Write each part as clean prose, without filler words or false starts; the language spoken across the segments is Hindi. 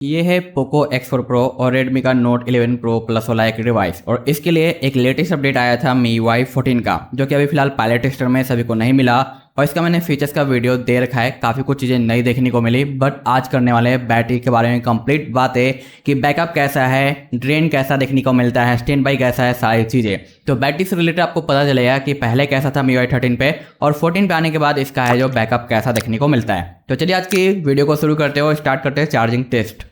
ये है पोको X4 Pro और Redmi का Note 11 Pro Plus वाला एक डिवाइस। और इसके लिए एक लेटेस्ट अपडेट आया था MIUI 14 का, जो कि अभी फिलहाल पायलट टेस्टर में सभी को नहीं मिला। और इसका मैंने फीचर्स का वीडियो दे रखा है, काफ़ी कुछ चीज़ें नई देखने को मिली। बट आज करने वाले हैं बैटरी के बारे में कंप्लीट बातें कि बैकअप कैसा है, ड्रेन कैसा देखने को मिलता है, स्टैंड बाई कैसा है, सारी चीज़ें। तो बैटरी से रिलेटेड आपको पता चलेगा कि पहले कैसा था MIUI 13 पे, और 14 पे आने के बाद इसका है जो बैकअप कैसा देखने को मिलता है। तो चलिए आज की वीडियो को शुरू करते हो, स्टार्ट करते हैं चार्जिंग टेस्ट।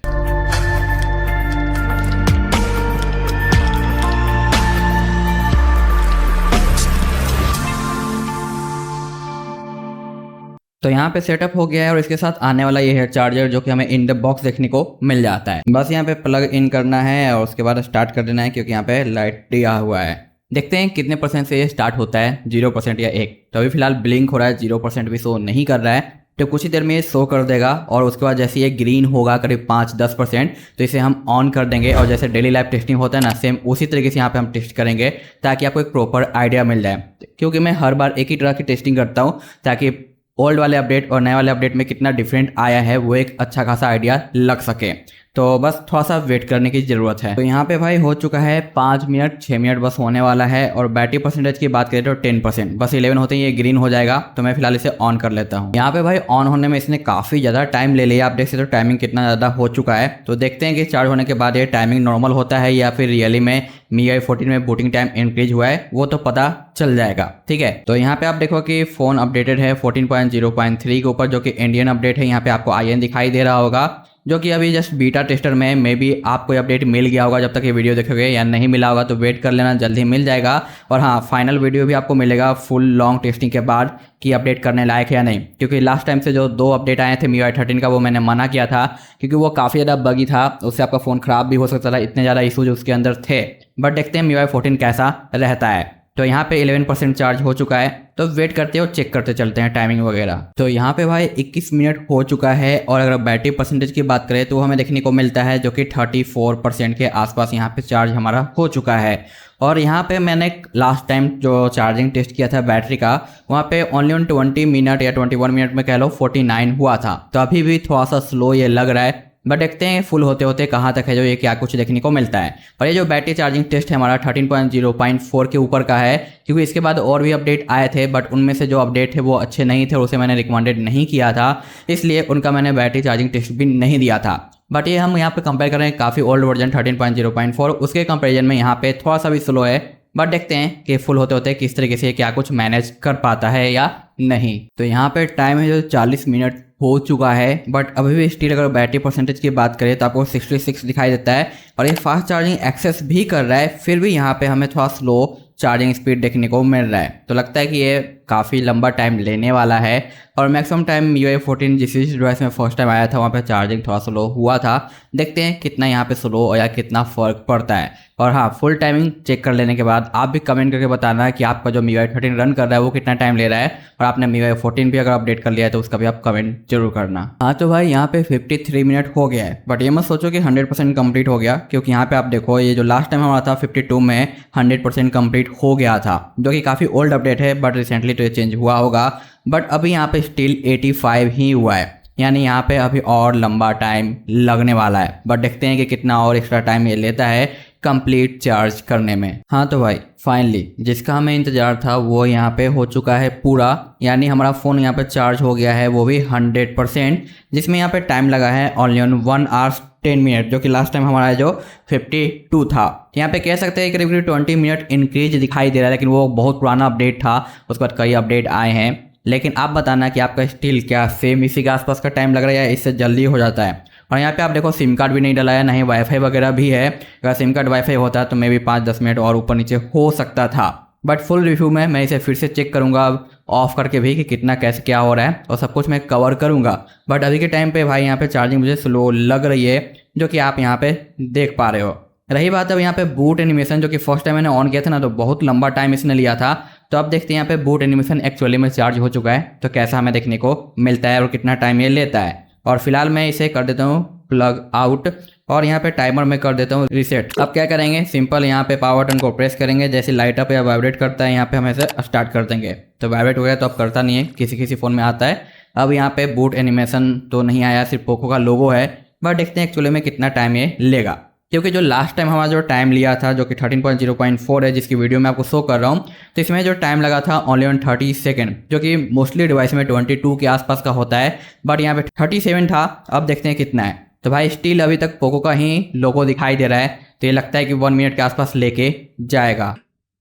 तो यहाँ पे सेटअप हो गया है और इसके साथ आने वाला ये है चार्जर, जो कि हमें इन द बॉक्स देखने को मिल जाता है। बस यहाँ पे प्लग इन करना है और उसके बाद स्टार्ट कर देना है, क्योंकि यहाँ पे लाइट दिया हुआ है। देखते हैं कितने परसेंट से ये स्टार्ट होता है, 0% या 1। तो अभी फिलहाल ब्लिंक हो रहा है, 0% भी शो नहीं कर रहा है। तो कुछ ही देर में ये शो कर देगा और उसके बाद जैसे ये ग्रीन होगा करीब 5-10%, तो इसे हम ऑन कर देंगे। और जैसे डेली लाइफ टेस्टिंग होता है ना, सेम उसी तरीके से यहाँ पे हम टेस्ट करेंगे, ताकि आपको एक प्रॉपर आइडिया मिल जाए। क्योंकि मैं हर बार एक ही तरह की टेस्टिंग करता हूँ, ताकि ओल्ड वाले अपडेट और नए वाले अपडेट में कितना डिफरेंट आया है वो एक अच्छा खासा आइडिया लग सके। तो बस थोड़ा सा वेट करने की ज़रूरत है। तो यहाँ पे भाई हो चुका है 5 मिनट 6 मिनट बस होने वाला है। और बैटरी परसेंटेज की बात करें तो 10%, बस 11 होते ही ये ग्रीन हो जाएगा। तो मैं फिलहाल इसे ऑन कर लेता हूँ। यहाँ पे भाई ऑन होने में इसने काफ़ी ज़्यादा टाइम ले लिया। आप देख सकते हो टाइमिंग कितना ज़्यादा हो चुका है। तो देखते हैं कि चार्ज होने के बाद ये टाइमिंग नॉर्मल होता है या फिर रियली में MIUI 14 में बूटिंग टाइम इंक्रीज हुआ है, वो तो पता चल जाएगा। ठीक है, तो यहाँ पे आप देखो कि फ़ोन अपडेटेड है 14.0.3 के ऊपर, जो कि इंडियन अपडेट है। यहाँ पे आपको IN दिखाई दे रहा होगा, जो कि अभी जस्ट बीटा टेस्टर में मे बी आपको अपडेट मिल गया होगा जब तक ये वीडियो देखोगे, या नहीं मिला होगा तो वेट कर लेना, जल्दी मिल जाएगा। और हाँ, फाइनल वीडियो भी आपको मिलेगा फुल लॉन्ग टेस्टिंग के बाद कि अपडेट करने लायक है या नहीं। क्योंकि लास्ट टाइम से जो 2 अपडेट आए थे MIUI 13 का, वो मैंने मना किया था, क्योंकि वो काफ़ी ज़्यादा बगी था, उससे आपका फ़ोन ख़राब भी हो सकता था, इतने ज़्यादा इशूज उसके अंदर थे। बट देखते हैं MIUI 14 कैसा रहता है। तो यहाँ पे 11% चार्ज हो चुका है। तो वेट करते हो, चेक करते चलते हैं टाइमिंग वगैरह। तो यहाँ पे भाई 21 मिनट हो चुका है। और अगर बैटरी परसेंटेज की बात करें तो हमें देखने को मिलता है जो कि 34% के आसपास यहाँ पे चार्ज हमारा हो चुका है। और यहाँ पे मैंने लास्ट टाइम जो चार्जिंग टेस्ट किया था बैटरी का, वहाँ पे ओनली ऑन 20 मिनट या 21 मिनट में कह लो 49 हुआ था। तो अभी भी थोड़ा सा स्लो ये लग रहा है। बट देखते हैं फुल होते होते कहाँ तक है जो ये क्या कुछ देखने को मिलता है। और ये जो बैटरी चार्जिंग टेस्ट है हमारा 13.0.4 के ऊपर का है, क्योंकि इसके बाद और भी अपडेट आए थे, बट उनमें से जो अपडेट थे वो अच्छे नहीं थे और उसे मैंने रिकमेंडेड नहीं किया था, इसलिए उनका मैंने बैटरी चार्जिंग टेस्ट भी नहीं दिया था। बट ये हम यहाँ पे कंपेयर कर रहे हैं काफ़ी ओल्ड वर्जन 13.0.4, उसके कंपेरिजन में यहाँ पे थोड़ा सा भी स्लो है। बट देखते हैं कि फुल होते होते किस तरीके से क्या कुछ मैनेज कर पाता है या नहीं। तो यहाँ पे टाइम है जो 40 मिनट हो चुका है। बट अभी भी स्टिल अगर बैटरी परसेंटेज की बात करें तो आपको 66 दिखाई देता है। और ये फास्ट चार्जिंग एक्सेस भी कर रहा है, फिर भी यहाँ पे हमें थोड़ा स्लो चार्जिंग स्पीड देखने को मिल रहा है। तो लगता है कि ये काफ़ी लंबा टाइम लेने वाला है। और मैक्सिमम टाइम MIUI 14 जिस डिवाइस में फर्स्ट टाइम आया था, वहाँ पे चार्जिंग थोड़ा स्लो हुआ था। देखते हैं कितना यहाँ पे स्लो या कितना फ़र्क पड़ता है। और हाँ, फुल टाइमिंग चेक कर लेने के बाद आप भी कमेंट करके बताना है कि आपका जो MIUI 13 रन कर रहा है वो कितना टाइम ले रहा है। और आपने MIUI 14 भी अगर अपडेट कर लिया है तो उसका भी आप कमेंट जरूर करना। हाँ, तो भाई यहाँ पे 53 मिनट हो गया है। बट ये मत सोचो कि 100% कंप्लीट हो गया, क्योंकि यहाँ पे आप देखो ये जो लास्ट टाइम हमारा था 52 में 100% कंप्लीट हो गया था, जो कि काफ़ी ओल्ड अपडेट है। बट रिसेंटली तो ये चेंज हुआ होगा। बट अभी यहाँ पे स्टिल 85 ही हुआ है, यानी यहाँ पे अभी और लंबा टाइम लगने वाला है। बट देखते हैं कि कितना और एक्स्ट्रा टाइम ये लेता है कंप्लीट चार्ज करने में। हाँ, तो भाई फाइनली जिसका हमें इंतजार था वो यहाँ पे हो चुका है पूरा, यानी हमारा फ़ोन यहाँ पे चार्ज हो गया है, वो भी 100%, जिसमें यहाँ पे टाइम लगा है ओनली ऑन 1 आवर्स 10 मिनट, जो कि लास्ट टाइम हमारा जो 52 था। यहाँ पे कह सकते हैं करीब 20 मिनट इंक्रीज दिखाई दे रहा है, लेकिन वो बहुत पुराना अपडेट था, उसके बाद कई अपडेट आए हैं। लेकिन आप बताना कि आपका स्टिल क्या सेम इसी के आसपास का टाइम लग रहा है या इससे जल्दी हो जाता है। और यहाँ पे आप देखो सिम कार्ड भी नहीं डलाया, ना ही वाईफाई वगैरह भी है। अगर सिम कार्ड वाईफाई होता तो मे भी 5-10 मिनट और ऊपर नीचे हो सकता था। बट फुल रिव्यू में मैं इसे फिर से चेक करूँगा अब ऑफ करके भी, कि कितना कैसे क्या हो रहा है, और सब कुछ मैं कवर करूँगा। बट अभी के टाइम पे भाई यहाँ पे चार्जिंग मुझे स्लो लग रही है, जो कि आप यहाँ पे देख पा रहे हो। रही बात अब यहाँ पे बूट एनिमेशन, जो कि फर्स्ट टाइम मैंने ऑन किया था ना, तो बहुत लंबा टाइम इसने लिया था। तो अब देखते हैं यहाँ पे बूट एनिमेशन एक्चुअली में चार्ज हो चुका है तो कैसा हमें देखने को मिलता है और कितना टाइम ये लेता है। और फिलहाल मैं इसे कर देता हूँ प्लग आउट, और यहाँ पे टाइमर में कर देता हूँ रीसेट। अब क्या करेंगे, सिंपल यहाँ पे पावर बटन को प्रेस करेंगे, जैसे लाइट अप या वाइब्रेट करता है यहाँ पे हम इसे स्टार्ट कर देंगे। तो वाइब्रेट हो गया, तो अब करता नहीं है, किसी किसी फ़ोन में आता है। अब यहाँ पे बूट एनिमेशन तो नहीं आया, सिर्फ पोको का लोगो है, बट देखते हैं एक्चुअली में कितना टाइम ये लेगा, क्योंकि जो लास्ट टाइम हमारा जो टाइम लिया था जो कि 13.0.4 है, जिसकी वीडियो मैं आपको शो कर रहा हूँ, तो इसमें जो टाइम लगा था ओनली ऑन 30 सेकेंड, जो कि मोस्टली डिवाइस में 22 के आसपास का होता है, बट यहाँ पे 37 था। अब देखते हैं कितना है। तो भाई स्टिल अभी तक पोको का ही लोगो दिखाई दे रहा है, तो ये लगता है कि 1 मिनट के आसपास लेके जाएगा।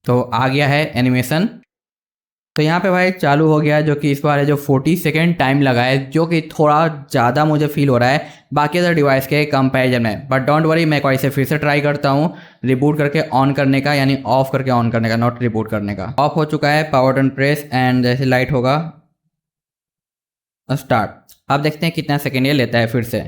तो आ गया है एनिमेशन, तो यहाँ पे भाई चालू हो गया, जो कि इस बार है जो 40 सेकेंड टाइम लगा है, जो कि थोड़ा ज़्यादा मुझे फील हो रहा है बाकी अदर डिवाइस के कंपैरिजन में। बट डोंट वरी, मैं इसे फिर से ट्राई करता हूँ रिबूट करके ऑन करने का, यानी ऑफ करके ऑन करने का, नॉट रिबूट करने का। ऑफ हो चुका है, पावर बटन प्रेस एंड जैसे लाइट होगा स्टार्ट। अब देखते हैं कितना सेकेंड ये लेता है फिर से।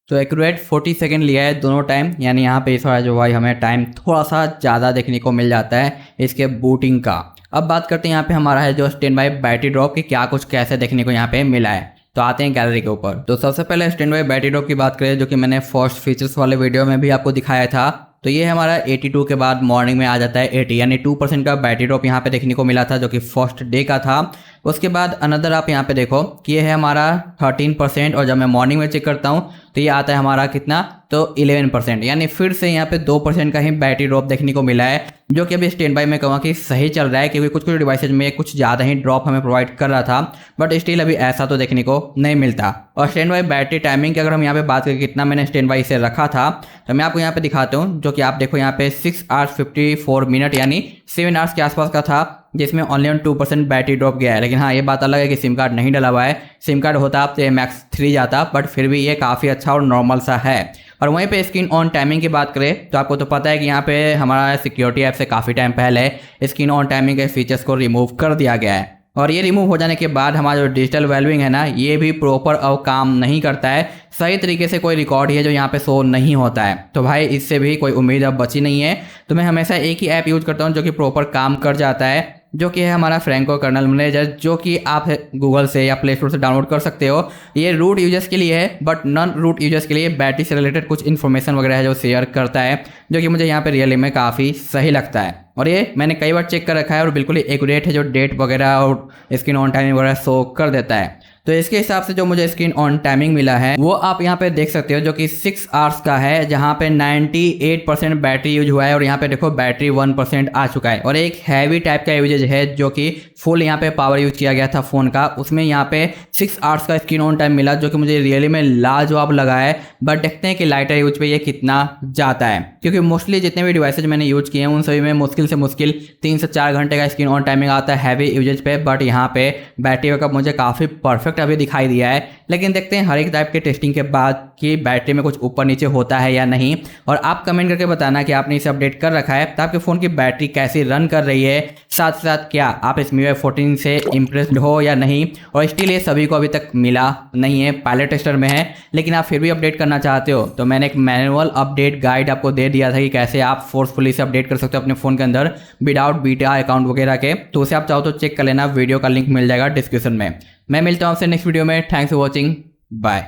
तो एक्यूरेट 40 सेकेंड लिया है दोनों टाइम, यानी यहाँ पे इस बार जो भाई हमें टाइम थोड़ा सा ज़्यादा देखने को मिल जाता है इसके बूटिंग का। अब बात करते हैं यहाँ पे हमारा है जो स्टैंड बाई बैटरी ड्रॉप की क्या कुछ कैसे देखने को यहाँ पे मिला है। तो आते हैं गैलरी के ऊपर। तो सबसे पहले स्टैंड बाई बैटरी ड्रॉप की बात करें, जो कि मैंने फर्स्ट फीचर्स वाले वीडियो में भी आपको दिखाया था, तो ये हमारा 82 के बाद मॉर्निंग में आ जाता है 80, यानी 2% का बैटरी ड्रॉप यहाँ पे देखने को मिला था, जो कि फर्स्ट डे का था। उसके बाद अनदर आप यहाँ पे देखो कि ये है हमारा 13%, और जब मैं मॉर्निंग में चेक करता हूँ तो ये आता है हमारा कितना, तो 11%, यानी फिर से यहाँ पे 2% का ही बैटरी ड्रॉप देखने को मिला है, जो कि अभी स्टैंड बाई में कहूँगा कि सही चल रहा है, क्योंकि कुछ कुछ डिवाइसेज में कुछ ज़्यादा ही ड्रॉप हमें प्रोवाइड कर रहा था, बट स्टिल अभी ऐसा तो देखने को नहीं मिलता। और स्टैंड बाई बैटरी टाइमिंग की अगर हम यहाँ पे बात करें कितना मैंने स्टैंड बाई से रखा था, तो मैं आपको यहाँ पे दिखाता हूँ, जो कि आप देखो यहाँ पे 6 आवर्स 54 मिनट यानी 7 आवर्स के आसपास का था, जिसमें ओनली ऑन 2% बैटरी ड्रॉप गया है। लेकिन हाँ, ये बात अलग है कि सिम कार्ड नहीं डला हुआ है, सिम कार्ड होता आप तो मैक्स 3 जाता, बट फिर भी ये काफ़ी अच्छा और नॉर्मल सा है। और वहीं पे स्क्रीन ऑन टाइमिंग की बात करें तो आपको तो पता है कि यहाँ पे हमारा सिक्योरिटी ऐप से काफ़ी टाइम पहले स्क्रीन ऑन टाइमिंग के फीचर्स को रिमूव कर दिया गया है, और ये रिमूव हो जाने के बाद हमारा जो डिजिटल वेलबिंग है ना, ये भी प्रॉपर अब काम नहीं करता है सही तरीके से। कोई रिकॉर्ड ही है जो यहाँ पे शो नहीं होता है, तो भाई इससे भी कोई उम्मीद अब बची नहीं है। तो मैं हमेशा एक ही ऐप यूज करता हूँ जो कि प्रॉपर काम कर जाता है, जो कि है हमारा फ्रैंको कर्नल मैनेजर, जो कि आप गूगल से या प्ले स्टोर से डाउनलोड कर सकते हो। ये रूट यूजर्स के लिए है, बट नॉन रूट यूजर्स के लिए बैटरी से रिलेटेड कुछ इन्फॉर्मेशन वगैरह है जो शेयर करता है, जो कि मुझे यहाँ पे रियली में काफ़ी सही लगता है। और ये मैंने कई बार चेक कर रखा है और बिल्कुल ही एक्यूरेट है, जो डेट वगैरह और स्क्रीन ऑन टाइमिंग वगैरह शो कर देता है। तो इसके हिसाब से जो मुझे स्क्रीन ऑन टाइमिंग मिला है वो आप यहाँ पे देख सकते हो, जो कि 6 आवर्स का है, जहाँ पे 98% बैटरी यूज हुआ है, और यहाँ पे देखो बैटरी 1% आ चुका है। और एक हैवी टाइप का यूजेज है, जो कि फुल यहाँ पे पावर यूज किया गया था फ़ोन का, उसमें यहाँ पे 6 आवर्स का स्क्रीन ऑन टाइम मिला, जो कि मुझे रियली में लाजवाब लगा है। बट देखते हैं कि लाइटर यूज पे ये कितना जाता है, क्योंकि मोस्टली जितने भी डिवाइसेज मैंने यूज किए हैं उन सभी में मुश्किल से मुश्किल 3 से 4 घंटे का स्क्रीन ऑन टाइमिंग आता है हैवी यूजेज पे। बट यहाँ पे बैटरी बैकअप मुझे काफ़ी परफेक्ट अभी दिखाई दिया है, लेकिन देखते हैं हर एक टाइप के टेस्टिंग के बाद कि बैटरी में कुछ ऊपर नीचे होता है या नहीं। और आप कमेंट करके बताना कि आपने इसे अपडेट कर रखा है तो आपके फ़ोन की बैटरी कैसी रन कर रही है, साथ साथ क्या आप इस MIUI 14 से इम्प्रेस्ड हो या नहीं। और स्टिल ये सभी को अभी तक मिला नहीं है, पायलट टेस्टर में है, लेकिन आप फिर भी अपडेट करना चाहते हो तो मैंने एक मैनुअल अपडेट गाइड आपको दे दिया था कि कैसे आप फोर्सफुली से अपडेट कर सकते हो अपने फ़ोन के अंदर विदाउट बीटा अकाउंट वगैरह के। तो उसे आप चाहो तो चेक कर लेना, वीडियो का लिंक मिल जाएगा डिस्क्रिप्शन में। मैं मिलता हूँ आपसे नेक्स्ट वीडियो में। Thanks for watching, bye.